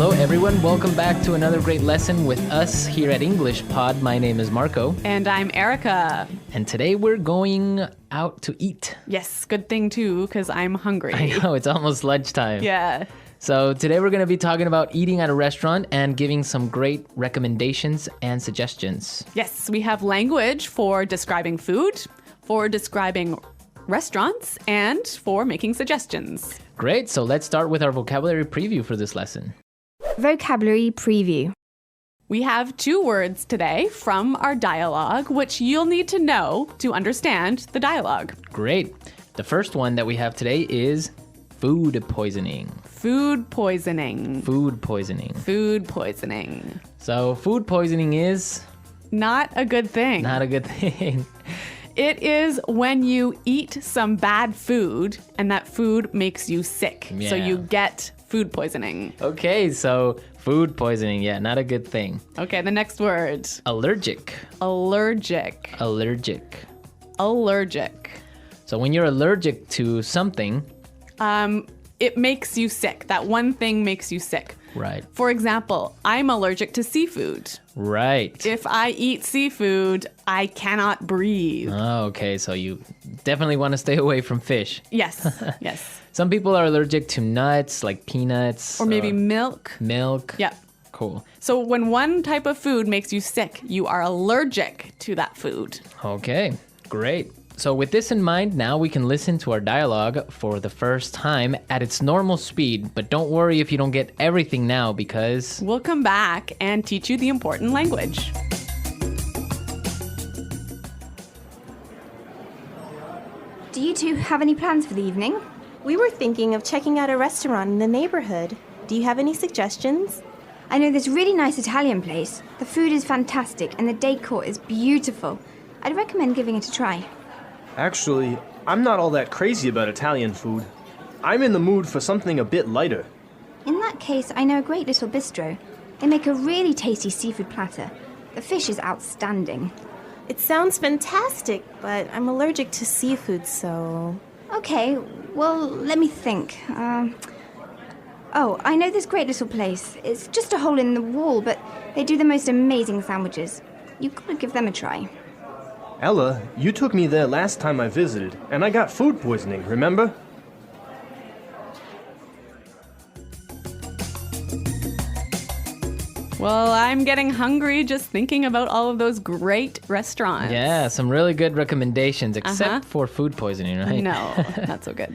Hello everyone, welcome back to another great lesson with us here at English Pod. My name is Marco. And I'm Erica. And today we're going out to eat. Yes, good thing too, because I'm hungry. I know, it's almost lunchtime. Yeah. So today we're going to be talking about eating at a restaurant and giving some great recommendations and suggestions. Yes, we have language for describing food, for describing restaurants, and for making suggestions. Great, so let's start with our vocabulary preview for this lesson. Vocabulary preview. We have 2 words today from our dialogue, which you'll need to know to understand the dialogue. Great. The first one that we have today is food poisoning. Food poisoning. Food poisoning. Food poisoning. So food poisoning is Not a good thing. not a good thing. It is when you eat some bad food and that food makes you sick. So Yeah. you get food poisoning. Okay, so food poisoning, yeah, not a good thing. Okay, the next word. Allergic. Allergic. Allergic. Allergic. So when you're allergic to something, It makes you sick. That one thing makes you sick. right, For example, I'm allergic to seafood. right. If I eat seafood, I cannot breathe. Oh, okay, so you definitely want to stay away from fish. Yes, yes. Some people are allergic to nuts, like peanuts. Or maybe milk. milk. Yeah. Cool. So when one type of food makes you sick, you are allergic to that food. Okay, great. So with this in mind, now we can listen to our dialogue for the first time at its normal speed. But don't worry if you don't get everything now because... We'll come back and teach you the important language. Do you two have any plans for the evening? We were thinking of checking out a restaurant in the neighborhood. Do you have any suggestions? I know this really nice Italian place. The food is fantastic and the decor is beautiful. I'd recommend giving it a try. Actually, I'm not all that crazy about Italian food. I'm in the mood for something a bit lighter. In that case, I know a great little bistro. They make a really tasty seafood platter. The fish is outstanding. It sounds fantastic, but I'm allergic to seafood, so... Okay, well, let me think. I know this great little place. It's just a hole in the wall, but they do the most amazing sandwiches. You've got to give them a try. Ella, you took me there last time I visited, and I got food poisoning, remember? Well, I'm getting hungry just thinking about all of those great restaurants. Yeah, some really good recommendations, except for food poisoning, right? No, not so good.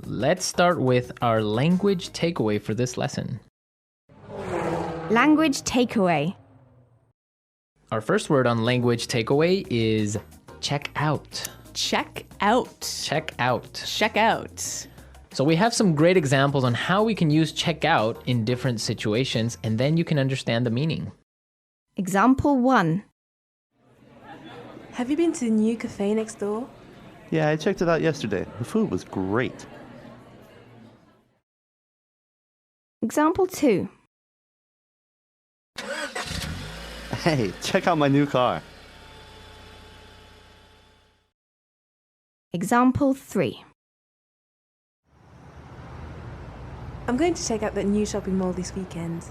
Let's start with our language takeaway for this lesson. Language takeaway. Our first word on language takeaway is check out. Check out. Check out. Check out. So we have some great examples on how we can use check out in different situations, and then you can understand the meaning. Example 1. Have you been to the new cafe next door? Yeah, I checked it out yesterday. The food was great. Example 2. Hey, check out my new car. Example 3. I'm going to check out that new shopping mall this weekend.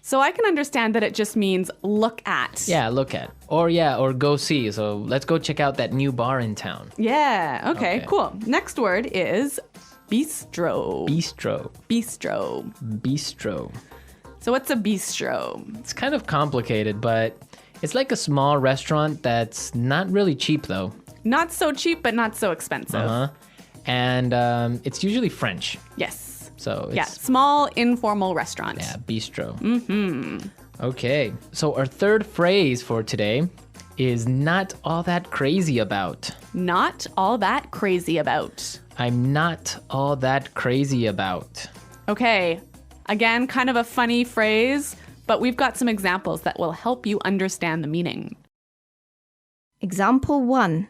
So I can understand that it just means look at. Yeah, look at. Or go see. So let's go check out that new bar in town. Yeah, okay, Okay. cool. Next word is bistro. Bistro. Bistro. Bistro. So what's a bistro? It's kind of complicated, but it's like a small restaurant that's not really cheap though. Not so cheap, but not so expensive. Uh-huh. And it's usually French. Yes. So it's Yeah, small informal restaurant. yeah, bistro. Mm-hmm. Okay. So our third phrase for today is not all that crazy about. Not all that crazy about. I'm not all that crazy about. Okay, again, kind of a funny phrase, but we've got some examples that will help you understand the meaning. Example 1.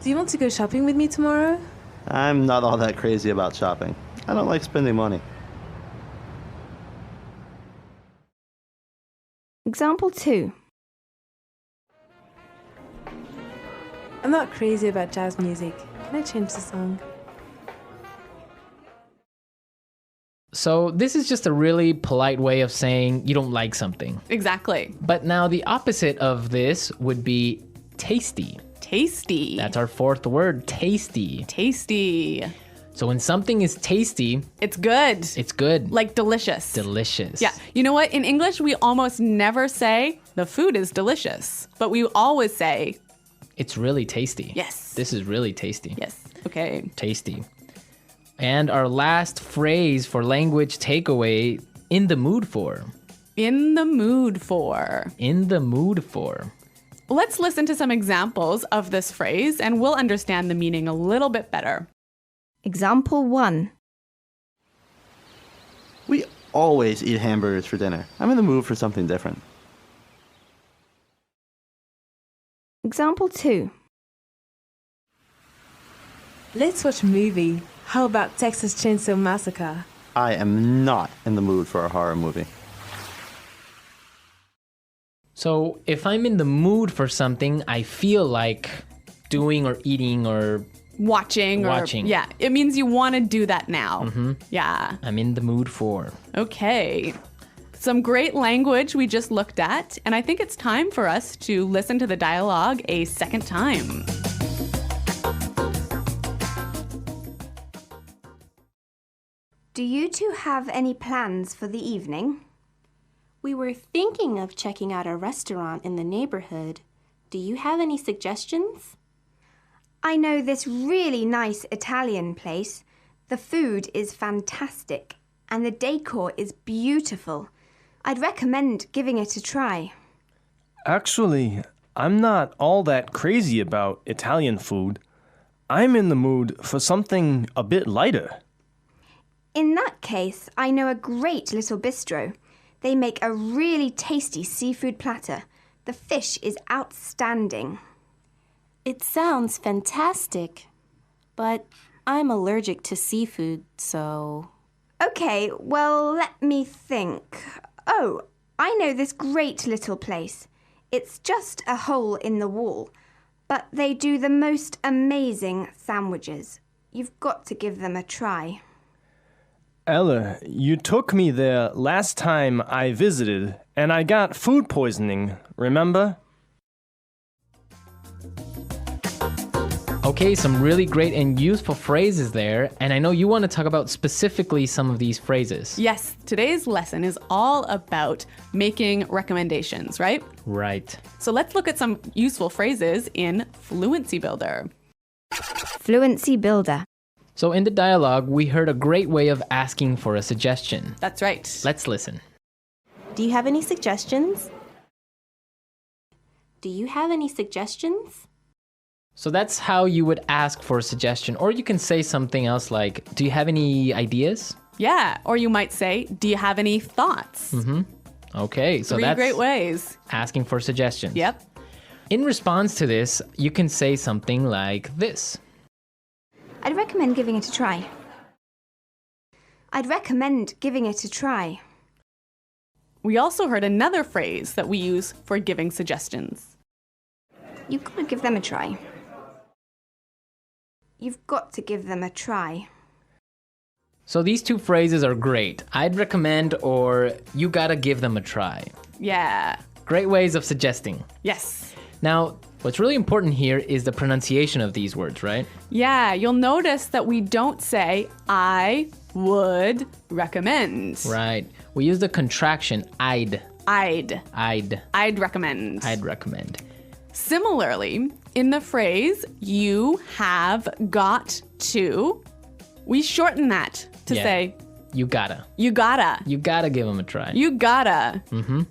Do you want to go shopping with me tomorrow? I'm not all that crazy about shopping. I don't like spending money. Example 2. I'm not crazy about jazz music, Can I change the song? So this is just a really polite way of saying you don't like something. Exactly. But now the opposite of this would be tasty. Tasty. That's our fourth word, tasty. Tasty. So when something is tasty, It's good. it's good. Like delicious. Delicious. Yeah. You know what? In English, we almost never say the food is delicious, but we always say, It's really tasty. yes. This is really tasty. Yes. Okay. Tasty. And our last phrase for language takeaway, in the mood for. In the mood for. In the mood for. Let's listen to some examples of this phrase and we'll understand the meaning a little bit better. Example 1. We always eat hamburgers for dinner. I'm in the mood for something different. Example 2. Let's watch a movie. How about Texas Chainsaw Massacre? I am not in the mood for a horror movie. So if I'm in the mood for something, I feel like doing or eating or Watching. Yeah. It means you want to do that now. Mm-hmm. Yeah. I'm in the mood for. Okay. Some great language we just looked at, and I think it's time for us to listen to the dialogue a second time. Do you two have any plans for the evening? We were thinking of checking out a restaurant in the neighborhood. Do you have any suggestions? I know this really nice Italian place. The food is fantastic and the decor is beautiful. I'd recommend giving it a try. Actually, I'm not all that crazy about Italian food. I'm in the mood for something a bit lighter. In that case, I know a great little bistro. They make a really tasty seafood platter. The fish is outstanding. It sounds fantastic, but I'm allergic to seafood, so... Okay, well, let me think. Oh, I know this great little place. It's just a hole in the wall, but they do the most amazing sandwiches. You've got to give them a try. Ella, you took me there last time I visited, and I got food poisoning, remember? Okay, some really great and useful phrases there, and I know you want to talk about specifically some of these phrases. Yes, today's lesson is all about making recommendations, right? Right. So let's look at some useful phrases in Fluency Builder. Fluency Builder. So in the dialogue, we heard a great way of asking for a suggestion. That's right. Let's listen. Do you have any suggestions? Do you have any suggestions? So that's how you would ask for a suggestion. Or you can say something else like, do you have any ideas? Yeah, or you might say, do you have any thoughts? Okay, so Three that's great ways. asking for suggestions. Yep. In response to this, you can say something like this. I'd recommend giving it a try. I'd recommend giving it a try. We also heard another phrase that we use for giving suggestions. You've got to give them a try. You've got to give them a try. So these two phrases are great. I'd recommend or you gotta give them a try. Yeah. Great ways of suggesting. Yes. Now, what's really important here is the pronunciation of these words, right? Yeah, you'll notice that we don't say, I would recommend. Right. We use the contraction I'd. I'd recommend. I'd recommend. Similarly, in the phrase, you have got to, we shorten that to say, You gotta. you gotta. You gotta give them a try. You gotta.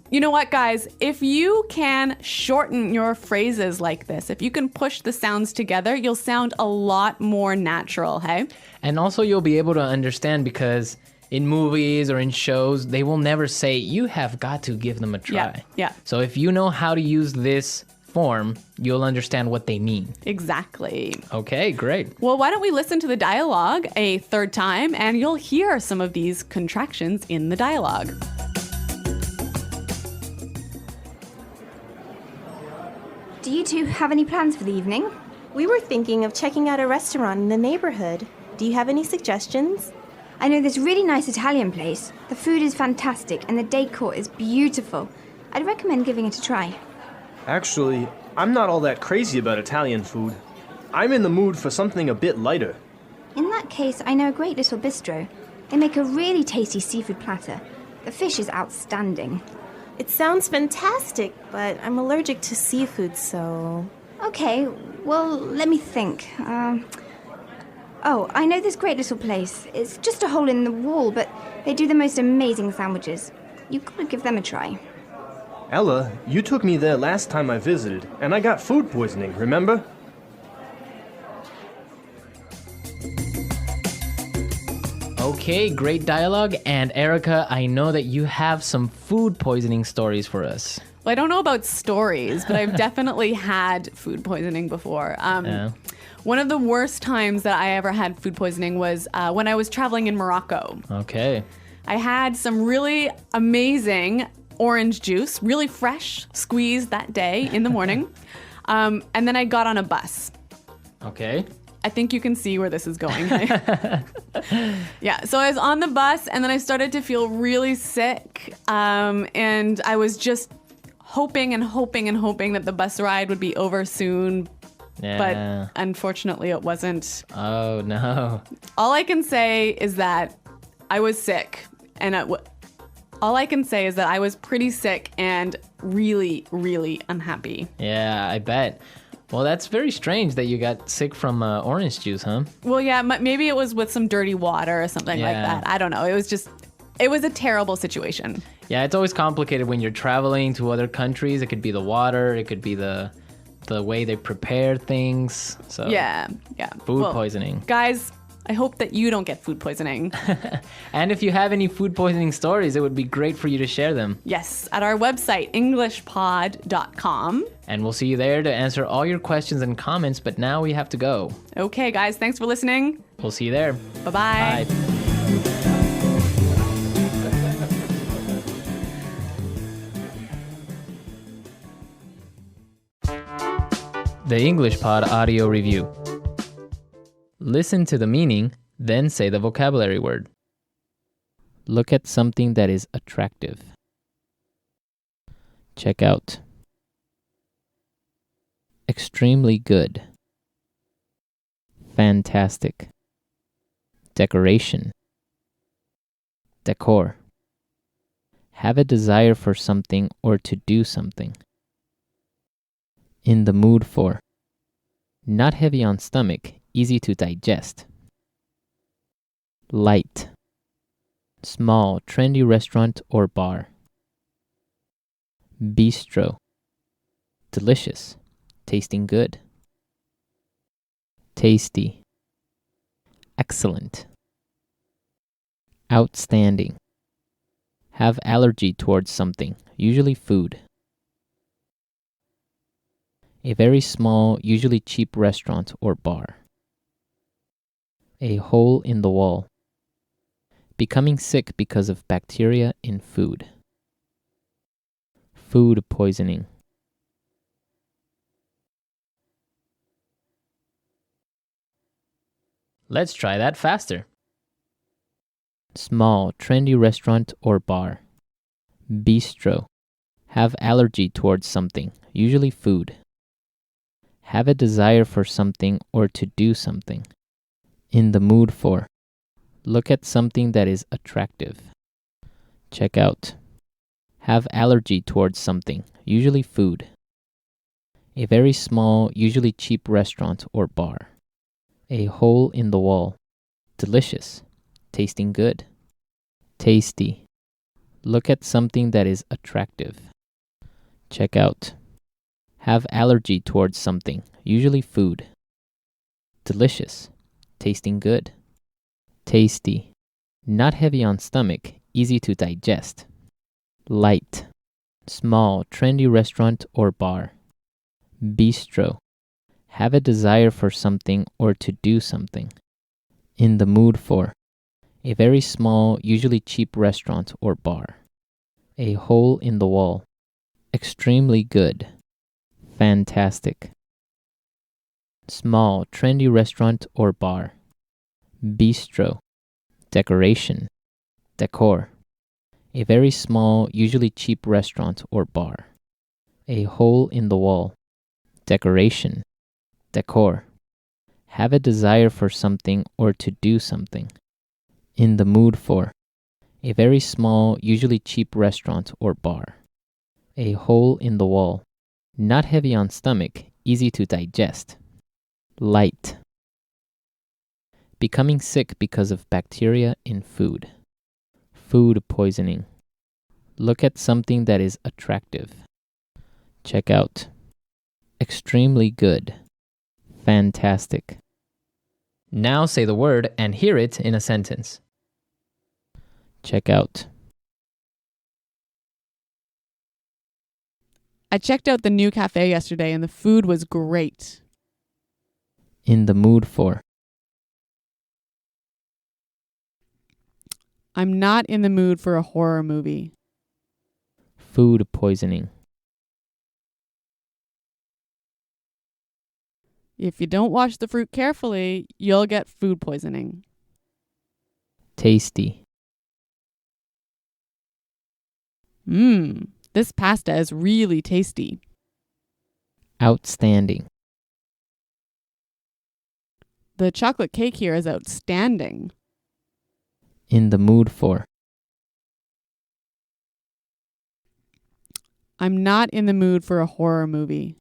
You know what, guys? If you can shorten your phrases like this, if you can push the sounds together, you'll sound a lot more natural, hey? And also you'll be able to understand because in movies or in shows, they will never say, you have got to give them a try. Yeah. So if you know how to use this form, you'll understand what they mean. Exactly. Okay, great. Well, why don't we listen to the dialogue a third time and you'll hear some of these contractions in the dialogue. Do you two have any plans for the evening? We were thinking of checking out a restaurant in the neighborhood. Do you have any suggestions? I know this really nice Italian place. The food is fantastic and the decor is beautiful. I'd recommend giving it a try. Actually, I'm not all that crazy about Italian food. I'm in the mood for something a bit lighter. In that case, I know a great little bistro. They make a really tasty seafood platter. The fish is outstanding. It sounds fantastic, but I'm allergic to seafood, so... Okay, well, let me think. Oh, I know this great little place. It's just a hole in the wall, but they do the most amazing sandwiches. You've got to give them a try. Ella, you took me there last time I visited, and I got food poisoning, remember? Okay, great dialogue. And Erica, I know that you have some food poisoning stories for us. Well, I don't know about stories, but I've definitely had food poisoning before. Yeah. One of the worst times that I ever had food poisoning was when I was traveling in Morocco. Okay. I had some really amazing orange juice, really fresh, squeezed that day in the morning. And then I got on a bus. Okay. I think you can see where this is going. Yeah, so I was on the bus and then I started to feel really sick. And I was just hoping that the bus ride would be over soon. Yeah. But unfortunately, it wasn't. Oh, no. All I can say is that I was sick. And all I can say is that I was pretty sick and really, really unhappy. Yeah, I bet. Well, that's very strange that you got sick from orange juice, huh? Well, yeah, maybe it was with some dirty water or something like Yeah. that. I don't know. It was a terrible situation. Yeah, it's always complicated when you're traveling to other countries. It could be the water, it could be the way they prepare things. So Yeah. food Well, poisoning. Guys, I hope that you don't get food poisoning. And if you have any food poisoning stories, it would be great for you to share them. Yes, at our website, englishpod.com. And we'll see you there to answer all your questions and comments, but now we have to go. Okay, guys, thanks for listening. We'll see you there. Bye-bye. Bye. The English Pod Audio Review. Listen to the meaning, then say the vocabulary word. Look at something that is attractive. Check out. Extremely good. Fantastic. Decoration. Decor. Have a desire for something or to do something. In the mood for. Not heavy on stomach, easy to digest. Light. Small, trendy restaurant or bar. Bistro. Delicious, tasting good. Tasty. Excellent. Outstanding. Have allergy towards something, usually food. A very small, usually cheap restaurant or bar. A hole in the wall. Becoming sick because of bacteria in food. Food poisoning. Let's try that faster. Small, trendy restaurant or bar. Bistro. Have allergy towards something, usually food. Have a desire for something or to do something. In the mood for. Look at something that is attractive. Check out. Have allergy towards something, usually food. A very small, usually cheap restaurant or bar. A hole in the wall. Delicious, tasting good. Tasty. Look at something that is attractive. Check out. Have allergy towards something, usually food. Delicious, tasting good. Tasty. Not heavy on stomach, easy to digest. Light. Small, trendy restaurant or bar. Bistro. Have a desire for something or to do something. In the mood for. A very small, usually cheap restaurant or bar. A hole in the wall. Extremely good. Fantastic. Small, trendy restaurant or bar. Bistro. Decoration. Decor. A very small, usually cheap restaurant or bar. A hole in the wall. Decoration. Decor. Have a desire for something or to do something. In the mood for. A very small, usually cheap restaurant or bar. A hole in the wall. Not heavy on stomach, easy to digest. Light. Becoming sick because of bacteria in food. Food poisoning. Look at something that is attractive. Check out. Extremely good. Fantastic. Now say the word and hear it in a sentence. Check out. I checked out the new cafe yesterday and the food was great. In the mood for. I'm not in the mood for a horror movie. Food poisoning. If you don't wash the fruit carefully, you'll get food poisoning. Tasty. This pasta is really tasty. Outstanding. The chocolate cake here is outstanding. In the mood for. I'm not in the mood for a horror movie.